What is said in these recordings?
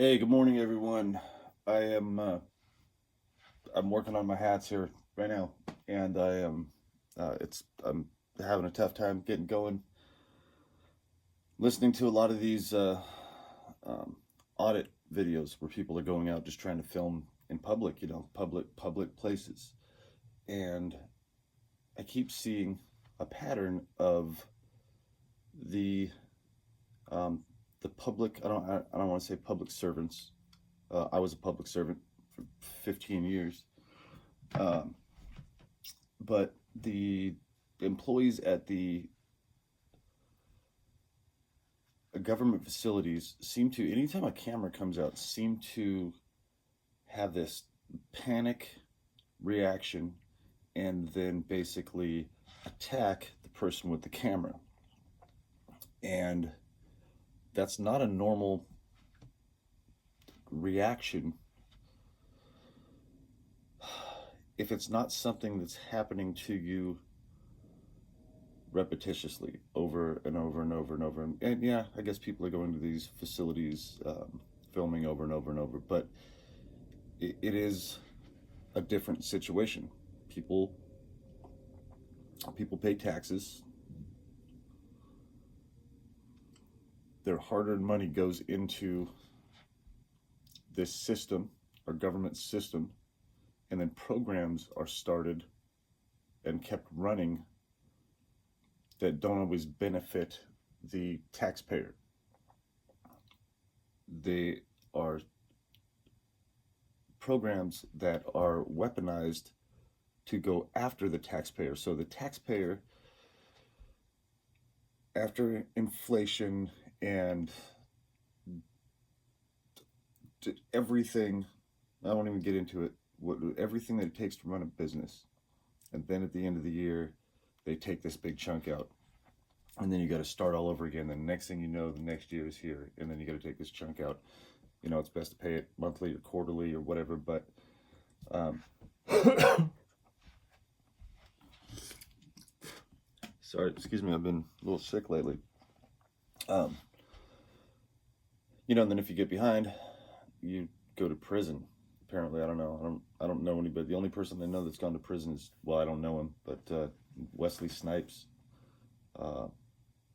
Hey, good morning, everyone. I am I'm working on my hats here right now, and I'm having a tough time getting going. Listening to a lot of these um, audit videos where people are going out just trying to film in public, public places, and I keep seeing a pattern of the um, the public. I don't want to say public servants. I was a public servant for 15 years. Um, but the employees at the government facilities seem to, anytime a camera comes out, seem to have this panic reaction and then basically attack the person with the camera. And that's not a normal reaction if it's not something that's happening to you repetitiously over and over and over and over. And yeah, I guess people are going to these facilities, filming over and over and over, but it is a different situation. People people pay taxes. Their hard-earned money goes into this system, our government system, and then programs are started and kept running that don't always benefit the taxpayer. They are programs that are weaponized to go after the taxpayer. So the taxpayer, after inflation and everything, I won't even get into it, everything that it takes to run a business. And then at the end of the year, they take this big chunk out. And then you got to start all over again. The next thing you know, the next year is here. And then you got to take this chunk out. You know, it's best to pay it monthly or quarterly or whatever. But sorry, excuse me, I've been a little sick lately. Um, and then if you get behind, you go to prison. Apparently, I don't know. I don't know anybody. The only person I know that's gone to prison is, well, I don't know him, but Wesley Snipes. Uh,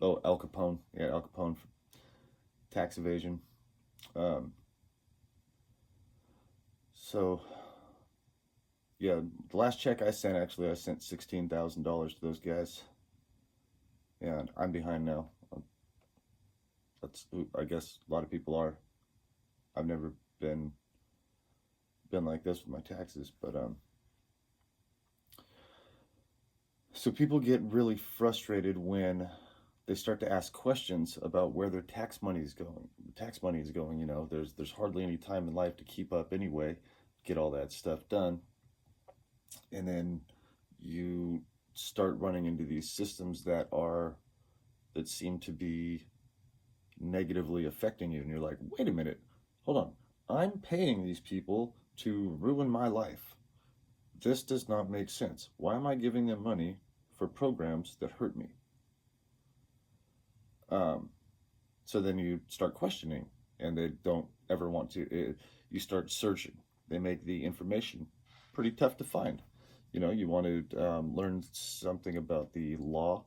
Al Capone. Yeah, Al Capone for tax evasion. Um, so yeah, the last check I sent, actually, I sent $16,000 to those guys, and I'm behind now. That's, I guess a lot of people are. I've never been like this with my taxes, but so people get really frustrated when they start to ask questions about where their tax money is going. Tax money is going, there's hardly any time in life to keep up anyway, get all that stuff done. And then you start running into these systems that seem to be negatively affecting you, and you're like, wait a minute, hold on, I'm paying these people to ruin my life. This does not make sense. Why am I giving them money for programs that hurt me? So then you start questioning, and they don't ever want to. You start searching. They make the information pretty tough to find. You want to learn something about the law.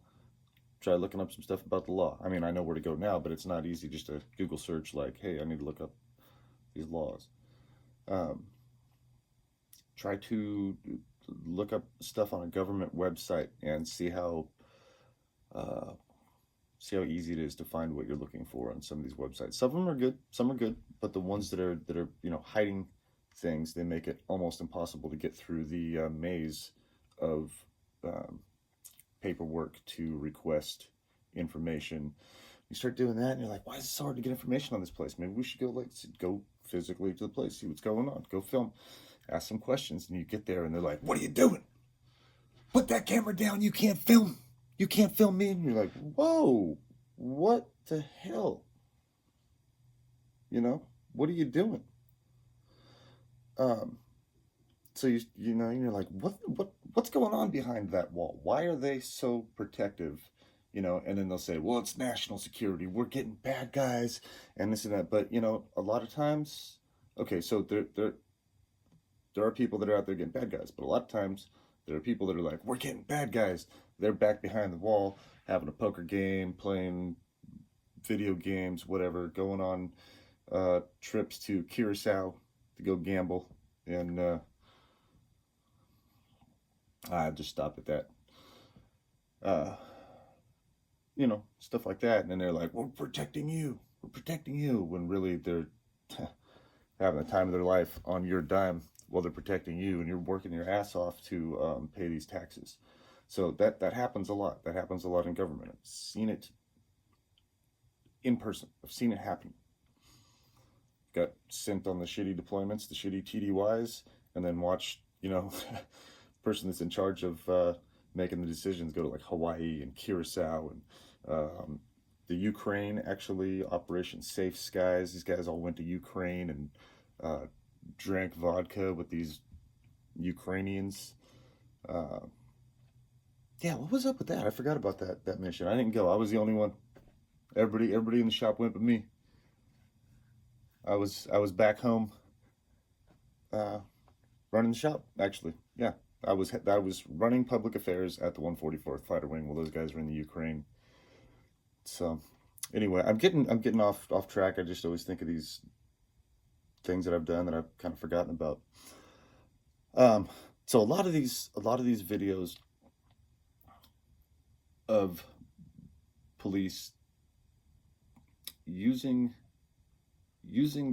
Try looking up some stuff about the law. I mean, I know where to go now, but it's not easy just to Google search like, hey, I need to look up these laws. Try to look up stuff on a government website and uh, see how easy it is to find what you're looking for on some of these websites. Some of them are good, some are good, but the ones that are hiding things, they make it almost impossible to get through the maze of um, paperwork to request information. You start doing that, and you're like, why is it so hard to get information on this place? Maybe we should go physically to the place, see what's going on, go film, ask some questions, and you get there, and they're like, what are you doing? Put that camera down. You can't film. You can't film me. And you're like, whoa, what the hell? What are you doing? Um, so you're like, what's going on behind that wall? Why are they so protective? you know, and then they'll say, well, it's national security. We're getting bad guys and this and that. But, you know, a lot of times, okay, so there are people that are out there getting bad guys, but a lot of times there are people that are like, we're getting bad guys. They're back behind the wall, having a poker game, playing video games, whatever, going on trips to Curacao to go gamble. And I just stop at that. Uh, you know, stuff like that. And then they're like, we're protecting you. We're protecting you. When really they're having the time of their life on your dime while they're protecting you, and you're working your ass off to pay these taxes. So that happens a lot. That happens a lot in government. I've seen it in person. I've seen it happen. Got sent on the shitty deployments, the shitty TDYs, and then watched, you know, person that's in charge of making the decisions go to like Hawaii and Curacao and the Ukraine, actually, Operation Safe Skies. These guys all went to Ukraine and drank vodka with these Ukrainians. Uh, yeah, what was up with that? I forgot about that mission. I didn't go. I was the only one. Everybody in the shop went but me. I was back home uh, running the shop, actually. Yeah, I was running public affairs at the 144th Fighter Wing while those guys were in the Ukraine. So anyway, I'm getting off track. I just always think of these things that I've done that I've kind of forgotten about. Um, so a lot of these videos of police using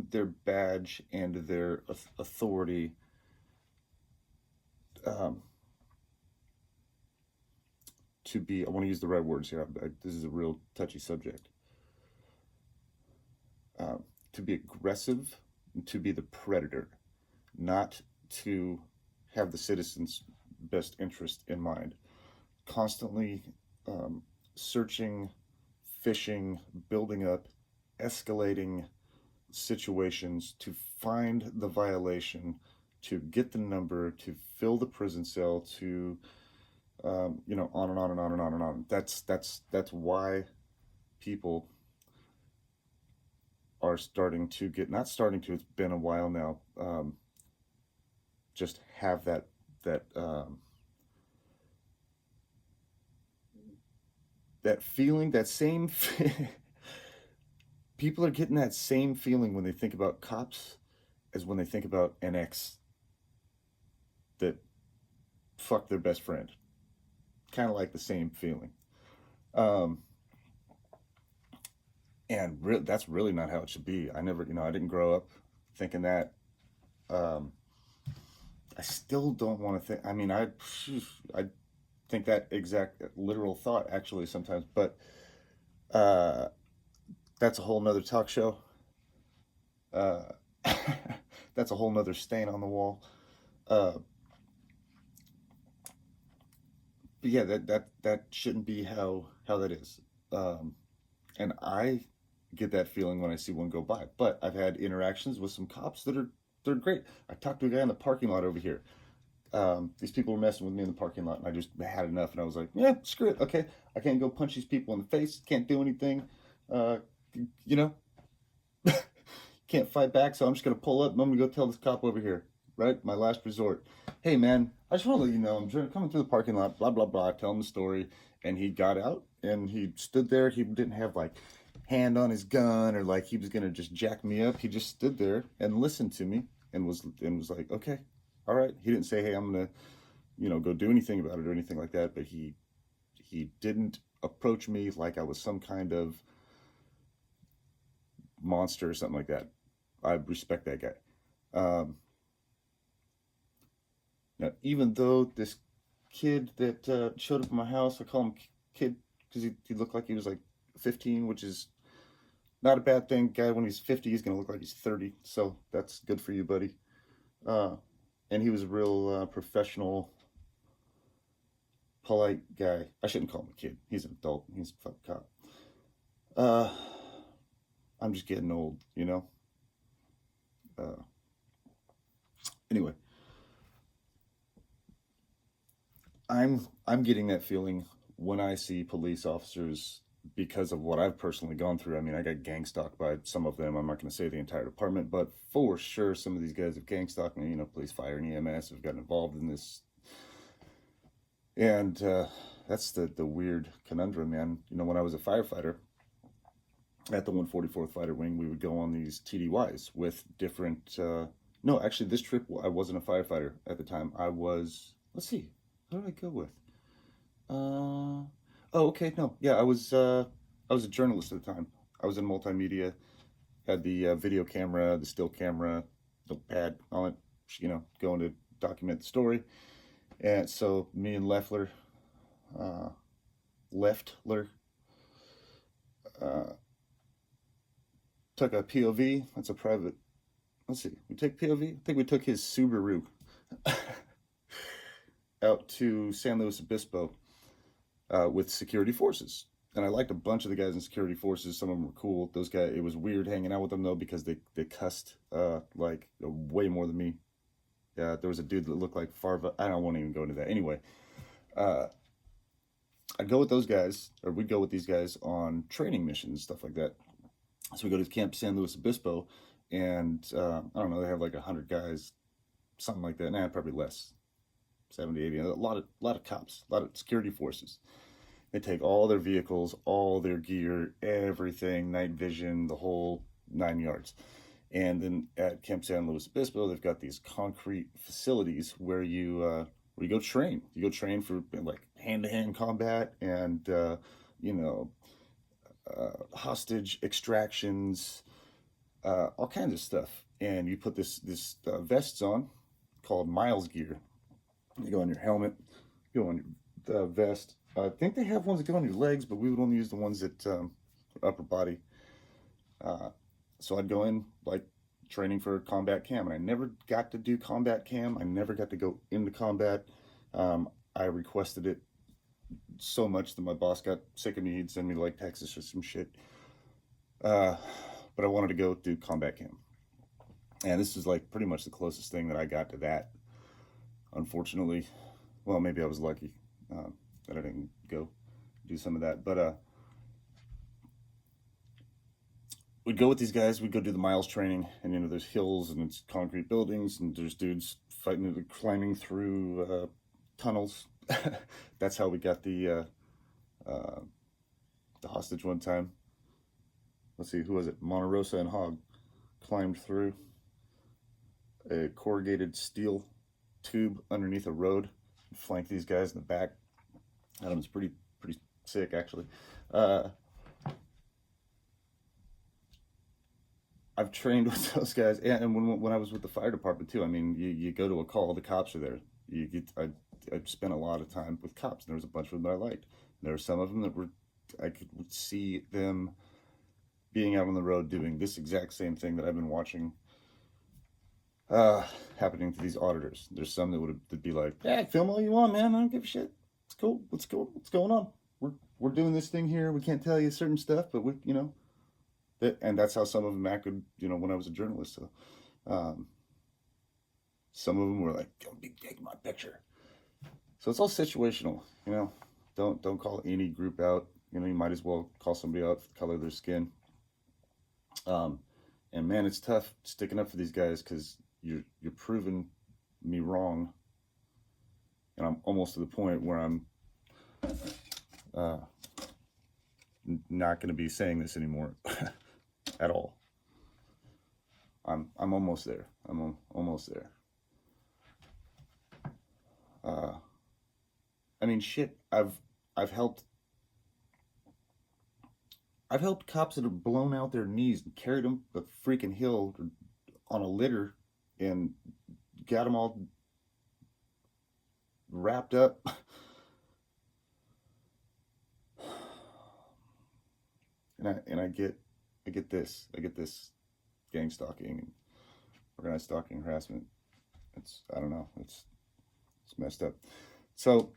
their badge and their authority, um, to be, I want to use the right words here. This is a real touchy subject. To be aggressive, to be the predator, not to have the citizens' best interest in mind. Constantly um, searching, fishing, building up, escalating situations to find the violation, to get the number, to fill the prison cell, to you know, on and on and on and on and on. That's why people are starting to get, not starting to, it's been a while now, just have that that feeling, that same people are getting that same feeling when they think about cops as when they think about an ex that fucked their best friend. Kind of like the same feeling. Um, and that's really not how it should be. I never, you know, I didn't grow up thinking that. Um, I still don't want to think. I mean, I think that exact literal thought actually sometimes, but uh, that's a whole nother talk show. Uh, that's a whole nother stain on the wall. Uh, but yeah, that shouldn't be how that is. Um, and I get that feeling when I see one go by. But I've had interactions with some cops that are they're great. I talked to a guy in the parking lot over here. These people were messing with me in the parking lot, and I just had enough. And I was like, yeah, screw it. Okay, I can't go punch these people in the face. Can't do anything. Uh, you know, can't fight back. So I'm just gonna pull up. And I'm gonna go tell this cop over here. Right, my last resort. Hey man, I just want to let you know I'm coming through the parking lot. Blah blah blah. Tell him the story, and he got out and he stood there. He didn't have like hand on his gun or like he was gonna just jack me up. He just stood there and listened to me and was like, okay, all right. He didn't say, hey, I'm gonna, you know, go do anything about it or anything like that. But he didn't approach me like I was some kind of monster or something like that. I respect that guy. Um, Now, even though this kid that showed up at my house, I call him kid because he looked like he was like 15, which is not a bad thing. Guy, when he's 50, he's gonna look like he's 30, so that's good for you, buddy. Uh, and he was a real professional, polite guy. I shouldn't call him a kid. He's an adult. He's a fucking cop. Uh, I'm just getting old, you know. Uh, anyway, I'm getting that feeling when I see police officers, because of what I've personally gone through, I mean, I got gang stalked by some of them. I'm not going to say the entire department, but for sure, some of these guys have gang stalked me. You know, police, fire, and EMS have gotten involved in this, and that's the weird conundrum, man. You know, when I was a firefighter at the 144th Fighter Wing, we would go on these TDYs with different. No, actually, this trip I wasn't a firefighter at the time. I was. Let's see, what did I go with? Oh, okay, no, yeah, I was a journalist at the time. I was in multimedia, had the video camera, the still camera, the pad on it, you know, going to document the story. And so me and uh, Leftler, uh, took a POV. That's a private. Let's see, we took POV. I think we took his Subaru out to San Luis Obispo with security forces. And I liked a bunch of the guys in security forces. Some of them were cool. Those guys, it was weird hanging out with them though because they cussed like way more than me. Yeah, there was a dude that looked like Farva. I don't want to even go into that. Anyway, uh, I'd go with those guys, or we'd go with these guys on training missions, stuff like that. So we go to Camp San Luis Obispo, and I don't know, they have like 100 guys, something like that. Nah, probably less, 70, 80. A lot of cops, a lot of security forces. They take all their vehicles, all their gear, everything, night vision, the whole 9 yards. And then at Camp San Luis Obispo, they've got these concrete facilities where you go train. You go train for like hand-to-hand combat and you know, hostage extractions, all kinds of stuff. And you put this vests on called Miles gear. You go on your helmet, you go on your vest. I think they have ones that go on your legs, but we would only use the ones that upper body. Uh, so I'd go in like training for combat cam, and I never got to do combat cam. I never got to go into combat. I requested it so much that my boss got sick of me. He'd send me to like Texas or some shit. But I wanted to go do combat cam, and this is like pretty much the closest thing that I got to that. Unfortunately, well, maybe I was lucky that I didn't go do some of that, but we'd go with these guys. We'd go do the miles training, and you know, there's hills and it's concrete buildings, and there's dudes fighting, climbing through tunnels. That's how we got the hostage one time. Let's see, who was it? Monterosa and Hogg climbed through a corrugated steel tube underneath a road, and flanked these guys in the back. That was pretty sick, actually. Uh, I've trained with those guys, and when I was with the fire department too. I mean, you go to a call, the cops are there. I spent a lot of time with cops, and there was a bunch of them that I liked. There were some of them that I could see them being out on the road doing this exact same thing that I've been watching happening to these auditors. There's some that would be like, "Yeah, film all you want, man. I don't give a shit. It's cool. What's going on? We're doing this thing here. We can't tell you certain stuff, but we, you know." And that's how some of them acted, you know, when I was a journalist. So, some of them were like, "Don't be taking my picture." So it's all situational, you know. Don't call any group out. You know, you might as well call somebody out for the color of their skin. And man, it's tough sticking up for these guys because you're proving me wrong, and I'm almost to the point where I'm uh, not going to be saying this anymore at all. I'm almost there. Almost there. I mean, shit. I've helped cops that have blown out their knees and carried them a freaking hill on a litter and got them all wrapped up. And I get this gang stalking and organized stalking harassment. It's, I don't know, it's messed up. So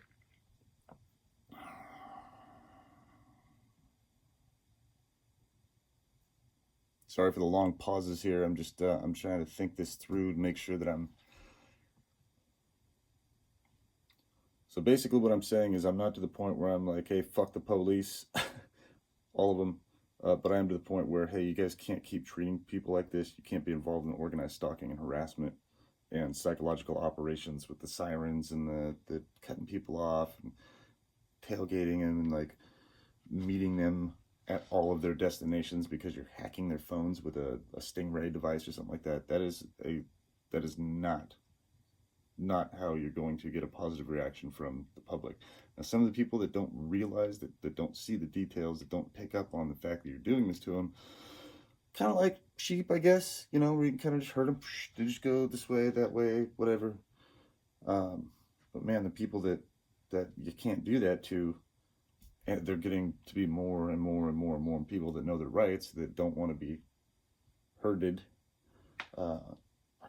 sorry for the long pauses here. I'm just I'm trying to think this through to make sure that I'm So basically what I'm saying is I'm not to the point where I'm like, hey, fuck the police, all of them. But I am to the point where, hey, you guys can't keep treating people like this. You can't be involved in organized stalking and harassment and psychological operations with the sirens and the cutting people off and tailgating them and like meeting them at all of their destinations because you're hacking their phones with a Stingray device or something like that. That is not how you're going to get a positive reaction from the public. Now, some of the people that don't realize, that don't see the details, that don't pick up on the fact that you're doing this to them, kind of like sheep, I guess, where you can kind of just herd them, they just go this way, that way, whatever. But man, the people that you can't do that to, and they're getting to be more and more and more and more people that know their rights, that don't want to be herded, are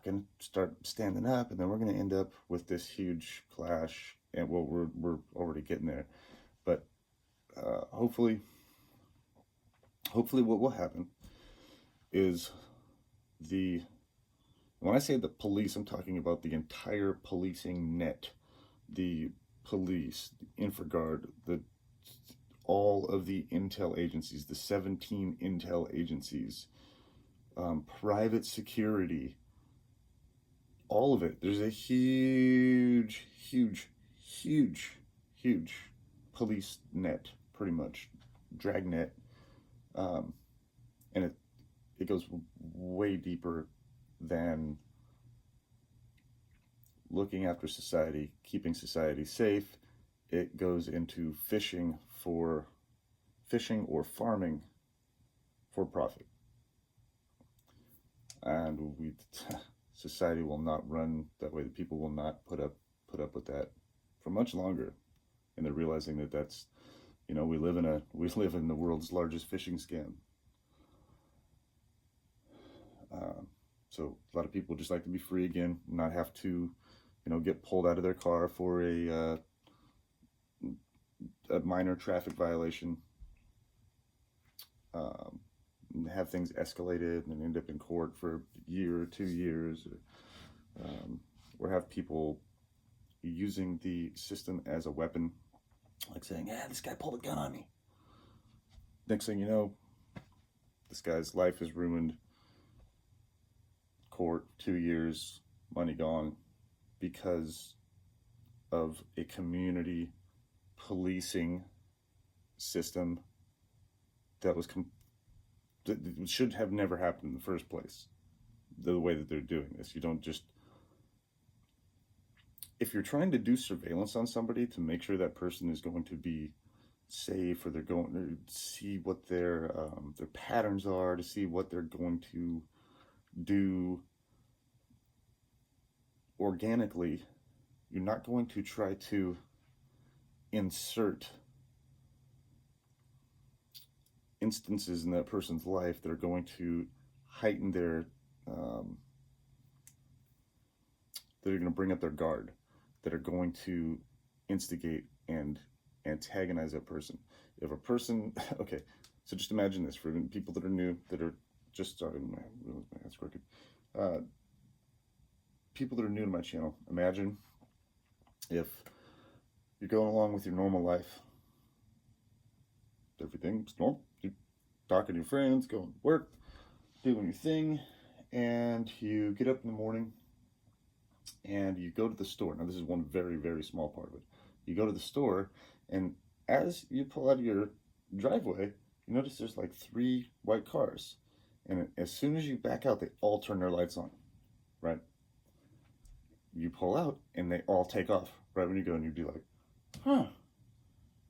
going to start standing up, and then we're going to end up with this huge clash. And well, we're already getting there, but hopefully what will happen is when I say the police, I'm talking about the entire policing net, the police, the InfraGard, all of the intel agencies, the 17 intel agencies, private security, all of it. There's a huge police net, pretty much, dragnet, and it goes way deeper than looking after society, keeping society safe. It goes into fishing or farming for profit, and society will not run that way. The people will not put up with that for much longer, and they're realizing that that's, we live in the world's largest fishing scam. So a lot of people just like to be free again, not have to, get pulled out of their car for a minor traffic violation, have things escalated and end up in court for a year or 2 years, or have people using the system as a weapon, like saying, "Yeah, this guy pulled a gun on me." Next thing you know, this guy's life is ruined. Court, 2 years, money gone, because of a community policing system that that should have never happened in the first place. The way that they're doing this, you don't just, if you're trying to do surveillance on somebody to make sure that person is going to be safe, or they're going to see what their patterns are, to see what they're going to do organically, you're not going to try to insert instances in that person's life that are going to heighten their that are going to bring up their guard, that are going to instigate and antagonize that person. If a person, okay, so just imagine this for people that are new, that are just starting. My hand's crooked. People that are new to my channel, imagine if you're going along with your normal life, everything's normal, you're talking to your friends, going to work, doing your thing, and you get up in the morning and you go to the store. Now, this is one very, very small part of it. You go to the store, and as you pull out of your driveway, you notice there's like 3 white cars. And as soon as you back out, they all turn their lights on, right? You pull out, and they all take off right when you go, and you'd be like, huh,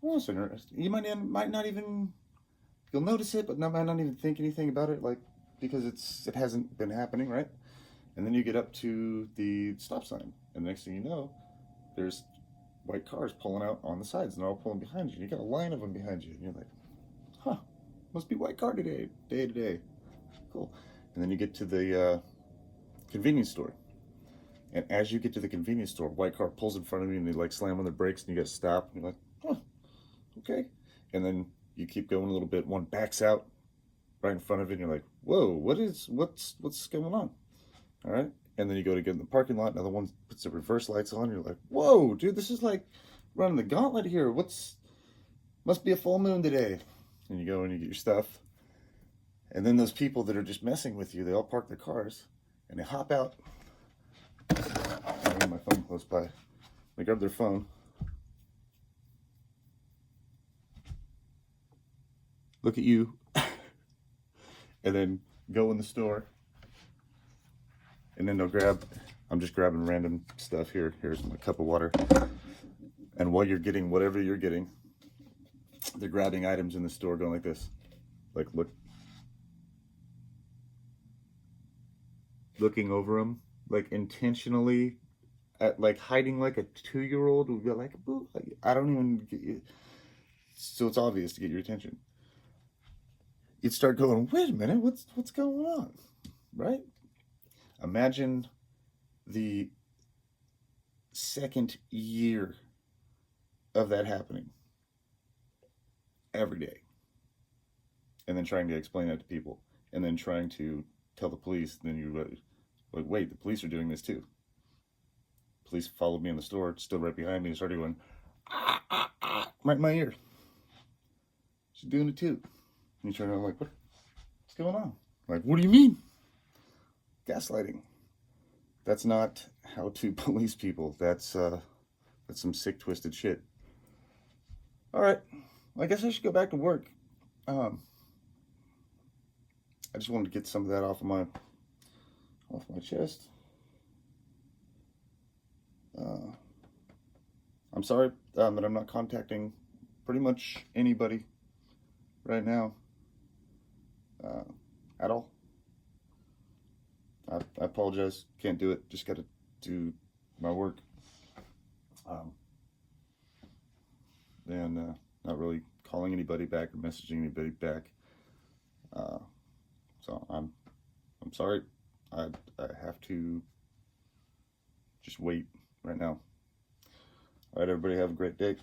well, that's interesting. You might not even, you'll notice it, but might not even think anything about it, like, because it hasn't been happening, right? And then you get up to the stop sign, and the next thing you know, there's white cars pulling out on the sides, and they're all pulling behind you. You got a line of them behind you, and you're like, huh, must be white car day to day. Cool. And then you get to the convenience store. And as you get to the convenience store, white car pulls in front of you, and they like slam on the brakes, and you got to stop. And you're like, huh, okay. And then you keep going a little bit. One backs out right in front of you, and you're like, whoa, what's going on? All right. And then you go to get in the parking lot. Another one puts the reverse lights on. You're like, whoa, dude, this is like running the gauntlet here. Must be a full moon today. And you go and you get your stuff. And then those people that are just messing with you, they all park their cars and they hop out. I have my phone close by. They grab their phone. Look at you. And then go in the store. And then they'll grab, I'm just grabbing random stuff here. Here's my cup of water. And while you're getting whatever you're getting, they're grabbing items in the store going like this. Like, looking over them, like intentionally, like hiding like a 2-year-old would be like, boo, I don't even get you. So it's obvious to get your attention. You'd start going, wait a minute, what's going on, right? Imagine the second year of that happening every day, and then trying to explain that to people, and then trying to tell the police. Then you like, wait, the police are doing this too. Police followed me in the store, stood right behind me, and started going, right in my ear. She's doing it too. And you turn around like, what's going on? Like, what do you mean? Gaslighting. That's not how to police people. That's some sick, twisted shit. All right, well, I guess I should go back to work. I just wanted to get some of that off my chest. I'm sorry that I'm not contacting pretty much anybody right now at all. I apologize. Can't do it. Just got to do my work. And not really calling anybody back or messaging anybody back. So I'm sorry. I have to just wait right now. All right, everybody, have a great day.